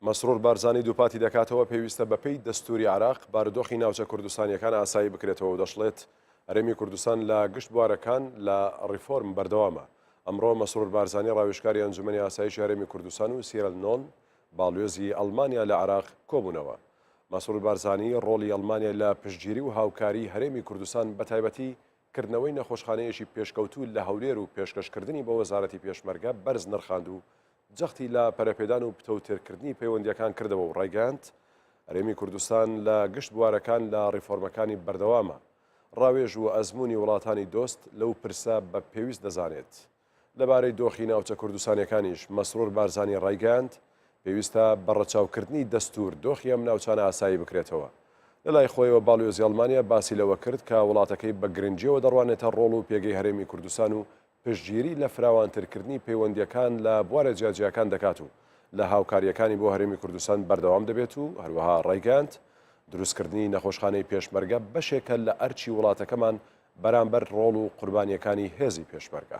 مەسرور بارزانی دووپاتی دەکاتەوە پێویستە بەپێی دەستوری عراق بارودۆخی ناوچە کوردستانیەکان ئاسایی بکرێتەوە و دەشڵێت هەرێمی کوردستان لە گشت بوارەکان لە ڕیفۆرم بەردەوامە. ئەمڕۆ مەسرور بارزانی ڕاوێژکاری ئەنجومەنی ئاسایشی هەرێمی کوردستان و سیرە لنۆن باڵێزی ئەڵمانیا لە عراق کۆبوونەوە. مەسرور بارزانی ڕۆڵی ئەڵمانیا لە پشتگیری و هاوکاری هەرێمی کوردستان بەتایبەتی کردنەوەی نەخۆشخانەیەکی پێشکەوتوو لە هەولێر و پێشکەشکردنی بە وەزارەتی پێشمەرگە بەرز نرخاند و جەختی لە پەرەپێدان و پتەوتێرکردنی پەیوەندیەکان کردەوە و ڕایگەاند هەرێمی کوردستان لە گشت بوارەکان لە ڕیفۆرمەکانی بەردەوامە. ڕاوێژ و ئەزمموی وڵاتانی دۆست لەو پرسە بە پێویست دەزانێت. لەبارەی دۆخی ناوچە کوردستانیەکانیش مەسرور بارزانی ڕایگەاند پێویستە بەڕەچاوکردنی دەستور دۆخی ئەم ناوچانە ئاسایی بکرێتەوە. لەلای خۆیەوە باڵێۆزی ئەڵمانیا باسی لەوە کرد کە وڵاتەکەی بە گرنگیەوە دەڕوانێتە ڕۆڵ و پێگەی هەرێمی کوردستان و پشتگیری لە فراوانترکردنی پەیوەندیەکان لە بوارە جیاجیەکان دەکات و لە هاوکاریەکانی بۆ هەرێمی کوردستان بەردەوام دەبێت و هەروەها ڕایگەاند دروستکردنی نەخۆشخانەی پێشمەرگە بەشێکە لە ئەرچی وڵاتەکەمان بەرامبەر ڕۆڵ و قوربانیەکانی هێزی پێشمەرگە.